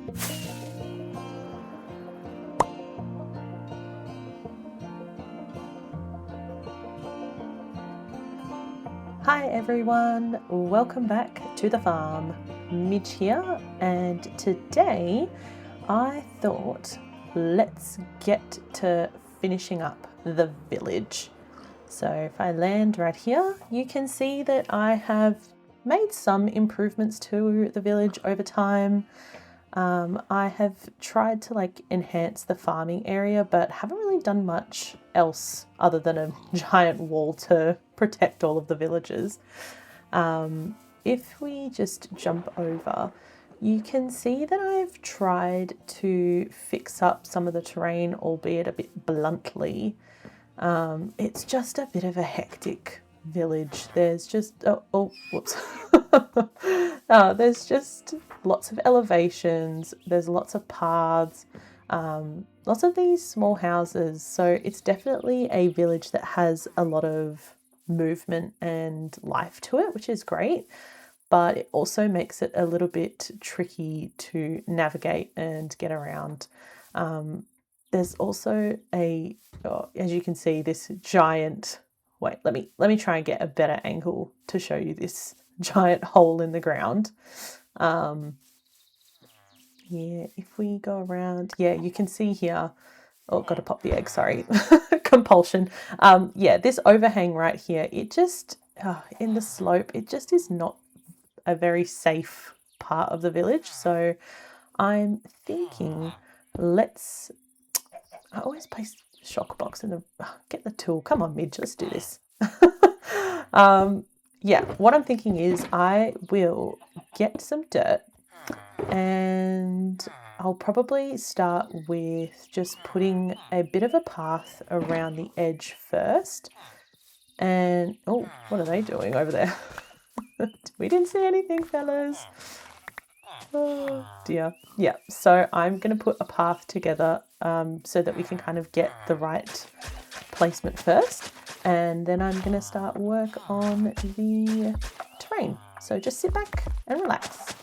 Hi everyone, welcome back to the farm. Midge here, and today I thought let's get to finishing up the village. So if I land right here, you can see that I have made some improvements to the village over time. I have tried to enhance the farming area, but haven't really done much else other than a giant wall to protect all of the villagers. If we just jump over, you can see that I've tried to fix up some of the terrain, albeit a bit bluntly. It's just a bit of a hectic village. There's just whoops. There's just lots of elevations, there's lots of paths, lots of these small houses, so it's definitely a village that has a lot of movement and life to it, which is great, but it also makes it a little bit tricky to navigate and get around. There's also as you can see, this giant, wait, let me try and get a better angle to show you this giant hole in the ground. Yeah, if we go around, yeah, you can see here, oh, got to pop the egg, sorry, compulsion. Yeah, this overhang right here, it just, in the slope, it just is not a very safe part of the village. So I'm thinking, I always place shock box in get the tool, come on Midge, let's do this. Yeah, what I'm thinking is I will get some dirt and I'll probably start with just putting a bit of a path around the edge first. And, oh, what are they doing over there? We didn't see anything, fellas. Oh dear. Yeah, so I'm going to put a path together so that we can kind of get the right placement first. And then I'm going to start work on the terrain. So just sit back and relax.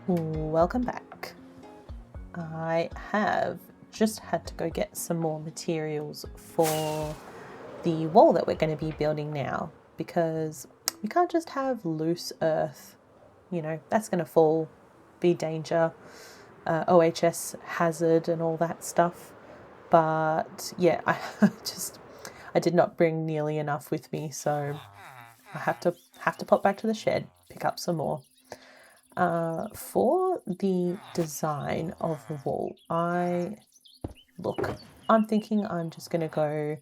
Welcome back. I have just had to go get some more materials for the wall that we're going to be building now, because we can't just have loose earth, you know, that's going to fall, be danger, OHS hazard and all that stuff. But yeah, I did not bring nearly enough with me, so I have to pop back to the shed, pick up some more. For the design of the wall, I'm thinking I'm just going to go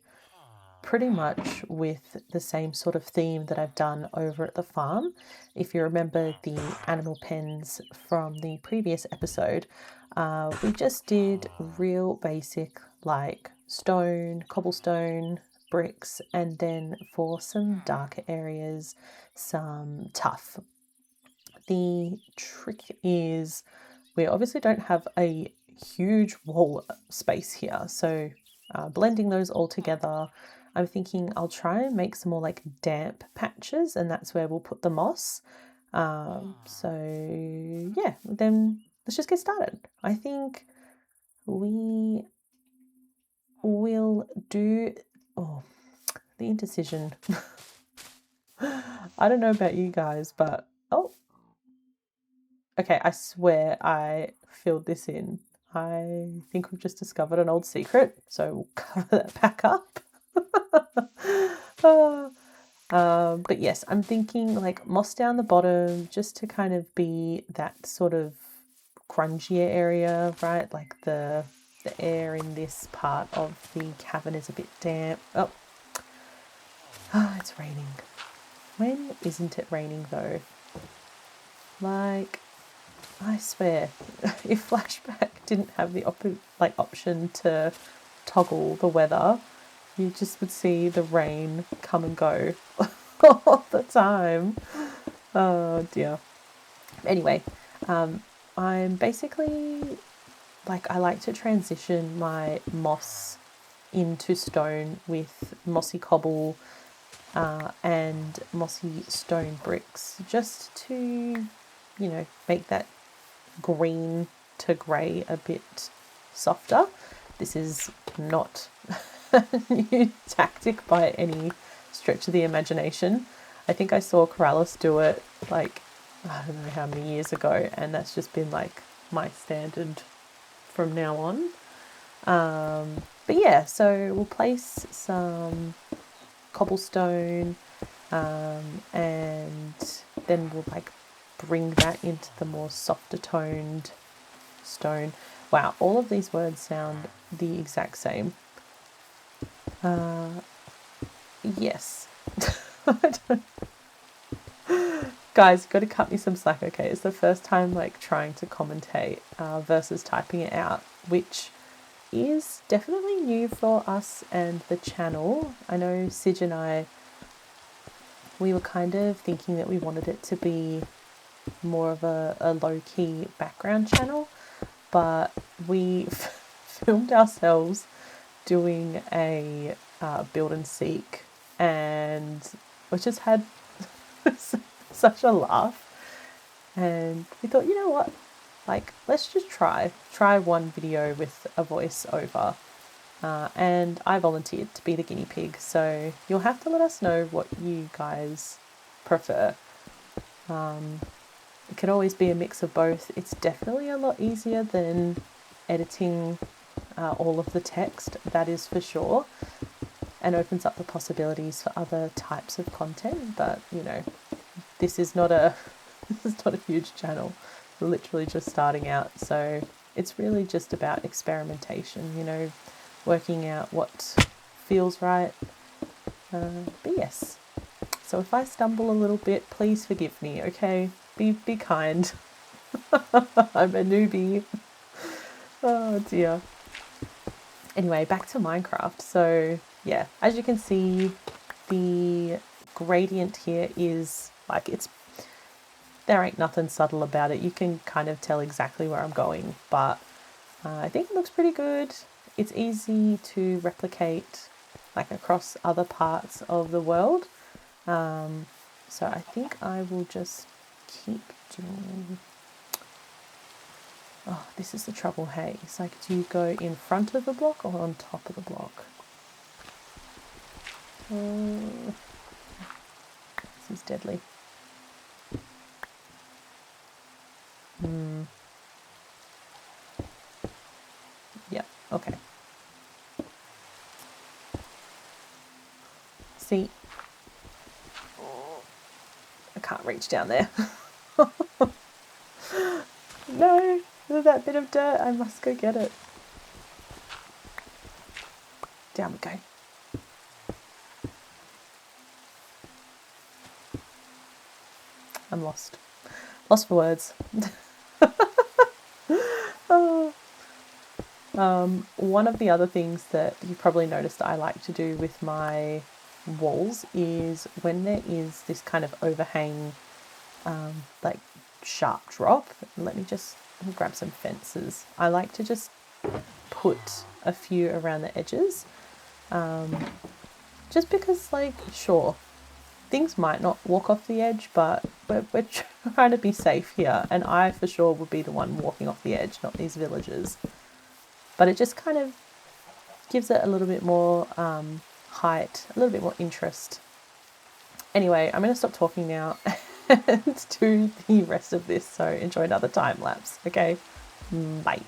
pretty much with the same sort of theme that I've done over at the farm. If you remember the animal pens from the previous episode, we just did real basic like stone, cobblestone, bricks, and then for some darker areas, some tuff. The trick is we obviously don't have a huge wall space here, so blending those all together, I'm thinking I'll try and make some more like damp patches, and that's where we'll put the moss. So yeah, then let's just get started. I think we will do the indecision. I don't know about you guys, but okay, I swear I filled this in. I think we've just discovered an old secret, so we'll cover that back up. But yes, I'm thinking like moss down the bottom just to kind of be that sort of grungier area, right? Like the air in this part of the cavern is a bit damp. Oh, it's raining. When isn't it raining though? Like, I swear, if Flashback didn't have the option to toggle the weather, you just would see the rain come and go all the time. Oh dear. Anyway, I'm basically like I like to transition my moss into stone with mossy cobble and mossy stone bricks, just to, you know, make that green to grey a bit softer. This is not a new tactic by any stretch of the imagination. I think I saw Corrales do it like I don't know how many years ago, and that's just been like my standard from now on. But yeah, so we'll place some cobblestone and then we'll like bring that into the more softer toned stone. Wow, all of these words sound the exact same. Yes. Guys, got to cut me some slack, okay? It's the first time like trying to commentate versus typing it out, which is definitely new for us and the channel. I know Sige and I, we were kind of thinking that we wanted it to be more of a low-key background channel, but we filmed ourselves doing a build and seek, and we just had such a laugh, and we thought, you know what, like let's just try one video with a voiceover, and I volunteered to be the guinea pig, so you'll have to let us know what you guys prefer. It can always be a mix of both. It's definitely a lot easier than editing all of the text, that is for sure, and opens up the possibilities for other types of content. But you know, this is not a huge channel. We're literally just starting out, so it's really just about experimentation, you know, working out what feels right. But yes, so if I stumble a little bit, please forgive me, okay? Be kind. I'm a newbie. Oh dear. Anyway, back to Minecraft. So yeah, as you can see, the gradient here is like there ain't nothing subtle about it. You can kind of tell exactly where I'm going, but I think it looks pretty good. It's easy to replicate like across other parts of the world. So I think I will just keep doing Oh, this is the trouble, hey. It's like, do you go in front of the block or on top of the block? This is deadly. Yeah, okay. See, I can't reach down there. No, that bit of dirt, I must go get it. Down we go. I'm lost. Lost for words. Oh. One of the other things that you probably noticed I like to do with my walls is when there is this kind of overhang, like sharp drop. Let me just grab some fences. I like to just put a few around the edges, just because, like, sure, things might not walk off the edge, but we're trying to be safe here, and I for sure would be the one walking off the edge, not these villagers. But it just kind of gives it a little bit more height, a little bit more interest. Anyway, I'm going to stop talking now and do the rest of this, so enjoy another time lapse, okay? Bye.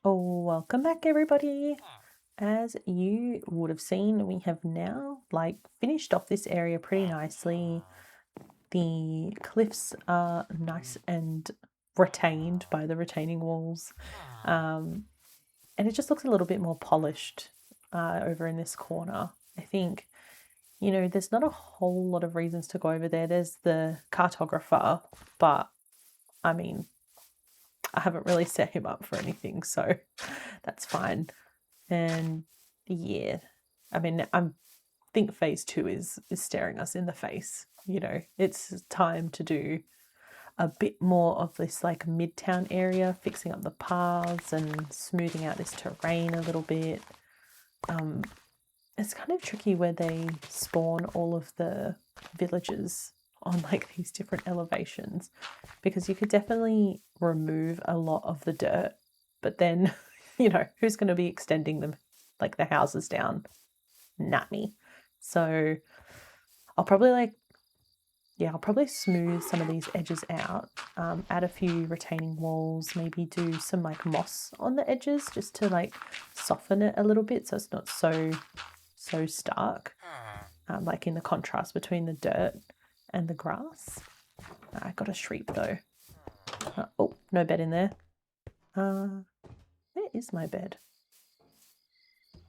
Oh, welcome back, everybody. As you would have seen, we have now finished off this area pretty nicely. The cliffs are nice and retained by the retaining walls, and it just looks a little bit more polished over in this corner. I think, there's not a whole lot of reasons to go over there. There's the cartographer, but I mean, I haven't really set him up for anything, so that's fine. And yeah, I mean, I think phase 2 is staring us in the face. It's time to do a bit more of this midtown area, fixing up the paths and smoothing out this terrain a little bit. It's kind of tricky where they spawn all of the villages on these different elevations, because you could definitely remove a lot of the dirt, but then who's going to be extending them the houses down? Not me. So I'll probably yeah, I'll probably smooth some of these edges out, add a few retaining walls, maybe do some like moss on the edges just to like soften it a little bit so it's not so stark, like in the contrast between the dirt and the grass. I got a shriek though. Oh, no bed in there. Where is my bed?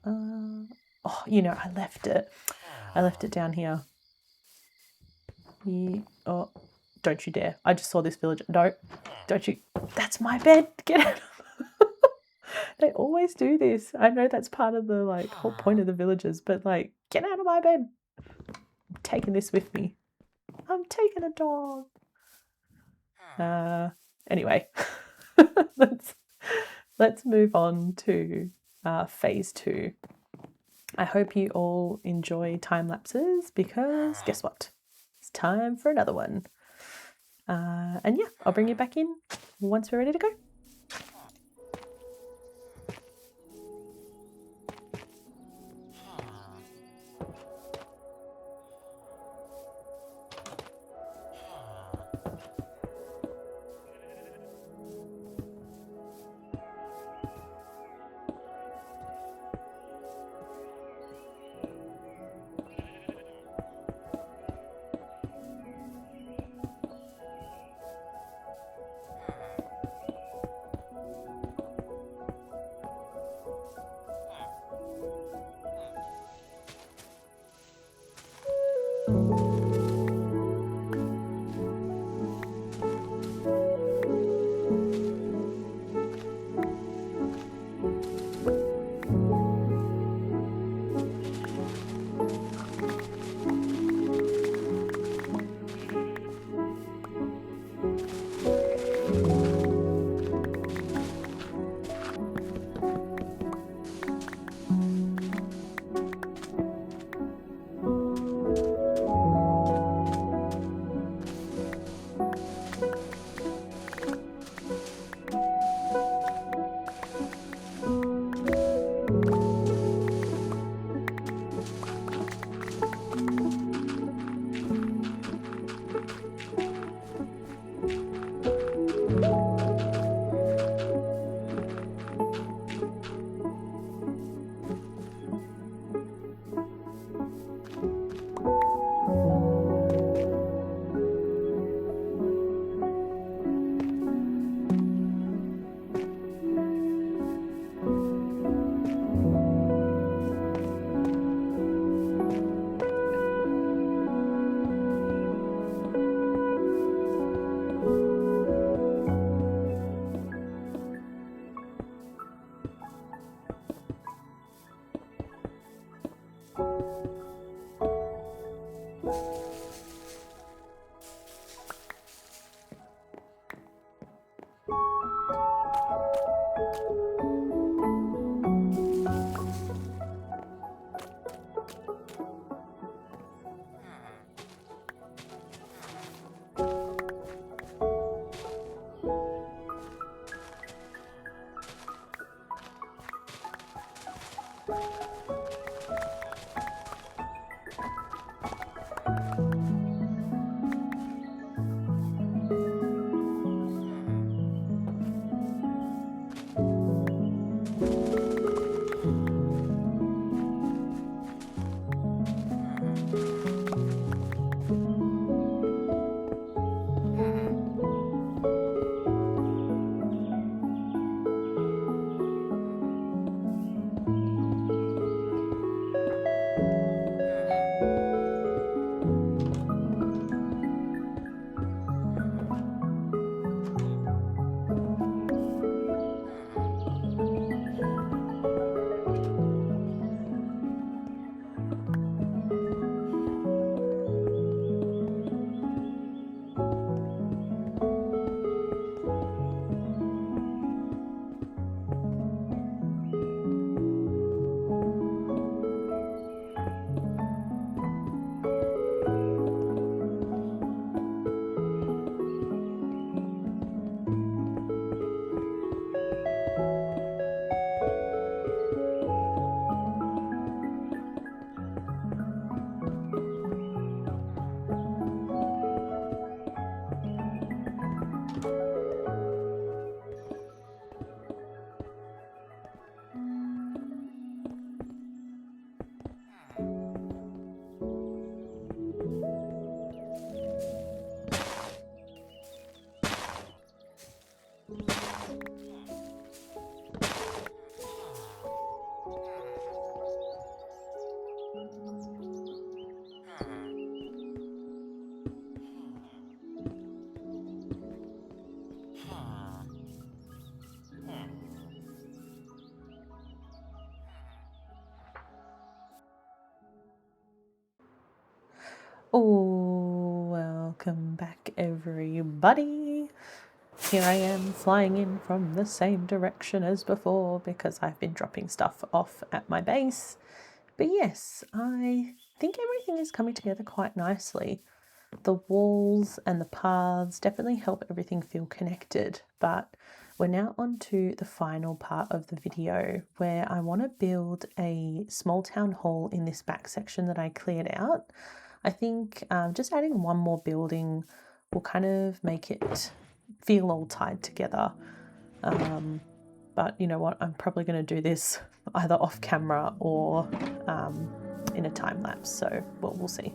Oh, you know, I left it. I left it down here. Oh, don't you dare. I just saw this villager. No, don't you. That's my bed. Get out. They always do this. I know that's part of the like whole point of the villagers, but like, get out of my bed. I'm taking this with me. I'm taking a dog. Anyway, let's move on to phase 2. I hope you all enjoy time lapses because guess what? It's time for another one. And yeah, I'll bring you back in once we're ready to go. Oh, welcome back everybody. Here I am flying in from the same direction as before because I've been dropping stuff off at my base. But yes, I think everything is coming together quite nicely. The walls and the paths definitely help everything feel connected, but we're now on to the final part of the video where I want to build a small town hall in this back section that I cleared out. I think just adding one more building will kind of make it feel all tied together. But you know what, I'm probably going to do this either off camera or in a time lapse, so we'll see.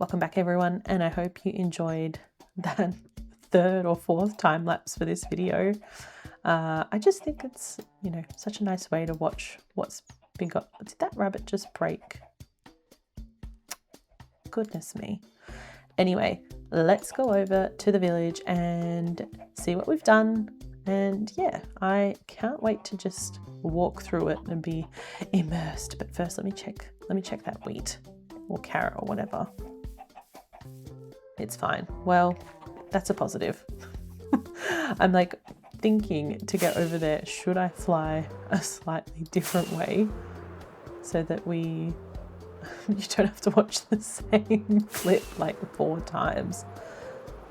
Welcome back everyone, and I hope you enjoyed that third or fourth time lapse for this video. I just think it's, you know, such a nice way to watch what's been got. Did that rabbit just break? Goodness me. Anyway, let's go over to the village and see what we've done. And yeah, I can't wait to just walk through it and be immersed. But first, let me check that wheat or carrot or whatever. It's fine. Well, that's a positive. I'm like thinking to get over there, should I fly a slightly different way so that you don't have to watch the same clip like 4 times.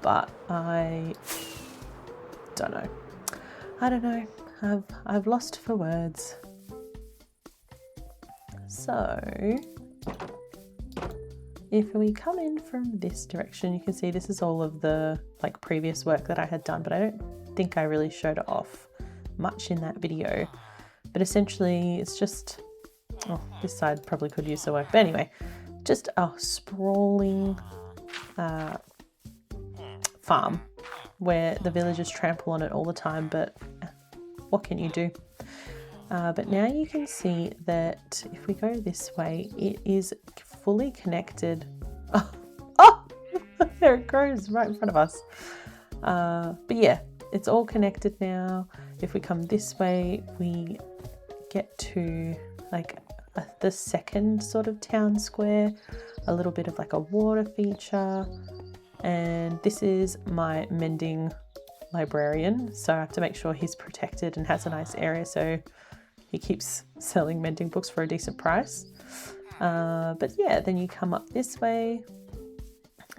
But I don't know. I've lost for words. So if we come in from this direction, you can see this is all of the like previous work that I had done, but I don't think I really showed it off much in that video. But essentially it's just, oh, this side probably could use the work, but anyway, just a sprawling farm where the villagers trample on it all the time, but what can you do? But now you can see that if we go this way, it is fully connected. Oh, there it grows right in front of us. But yeah, it's all connected now. If we come this way, we get to like the second sort of town square, a little bit of like a water feature. And this is my mending librarian, so I have to make sure he's protected and has a nice area so he keeps selling mending books for a decent price. But yeah, then you come up this way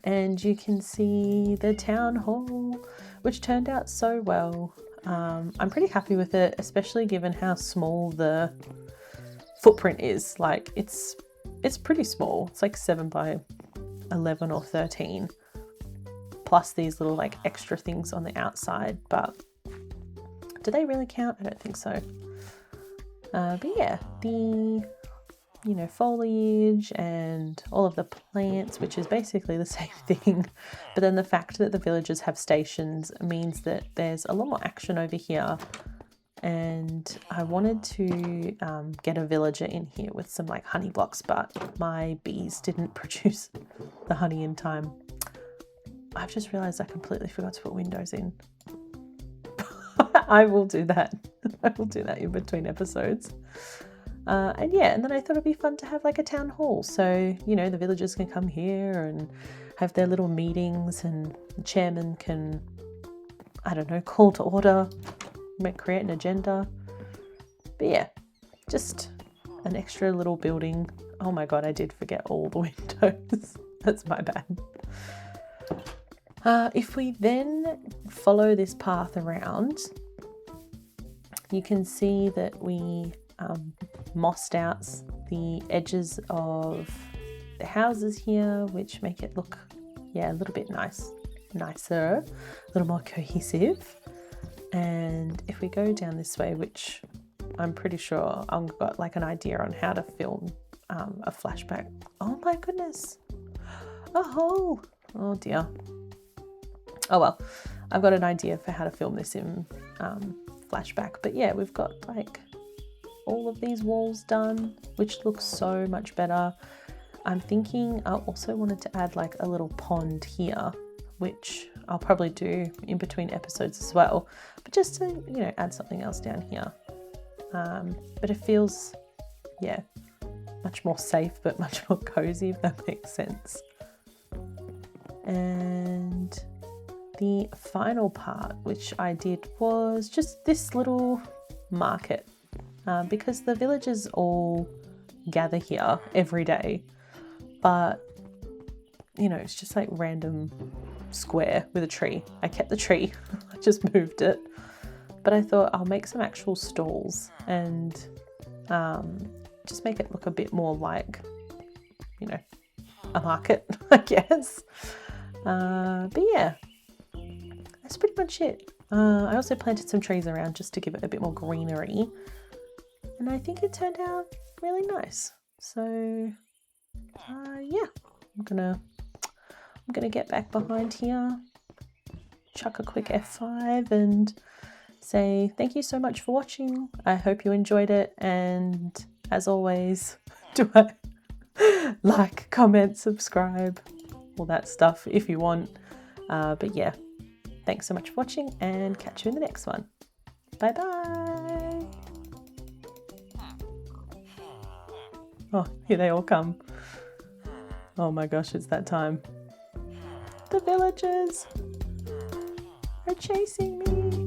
and you can see the town hall, which turned out so well. I'm pretty happy with it, especially given how small the footprint is. Like it's pretty small. It's like 7 by 11 or 13, plus these little like extra things on the outside. But do they really count? I don't think so. But yeah, the foliage and all of the plants, which is basically the same thing, but then the fact that the villagers have stations means that there's a lot more action over here. And I wanted to get a villager in here with some like honey blocks, but my bees didn't produce the honey in time. I've just realized I completely forgot to put windows in. I will do that. I will do that in between episodes. And yeah, and then I thought it'd be fun to have like a town hall. So, the villagers can come here and have their little meetings, and the chairman can, I don't know, call to order, create an agenda. But yeah, just an extra little building. Oh my God, I did forget all the windows. That's my bad. If we then follow this path around, you can see that we mossed out the edges of the houses here, which make it look, a little bit nicer, a little more cohesive. And if we go down this way, which I'm pretty sure I've got like an idea on how to film a flashback. Oh my goodness, a hole. Oh dear. Oh well, I've got an idea for how to film this in flashback. But yeah, we've got like all of these walls done, which looks so much better. I'm thinking I also wanted to add like a little pond here, which I'll probably do in between episodes as well, but just to, add something else down here. But it feels, much more safe, but much more cozy, if that makes sense. And the final part, which I did, was just this little market, because the villagers all gather here every day, but it's just like random square with a tree. I kept the tree, I just moved it, but I thought I'll make some actual stalls and just make it look a bit more like, a market, I guess. But yeah, that's pretty much it. I also planted some trees around just to give it a bit more greenery, and I think it turned out really nice. So yeah, I'm gonna I'm going to get back behind here, chuck a quick F5 and say thank you so much for watching. I hope you enjoyed it, and as always, do I like, comment, subscribe, all that stuff if you want. But yeah, thanks so much for watching and catch you in the next one. Bye bye. Oh, here they all come. Oh my gosh, it's that time. The villagers are chasing me.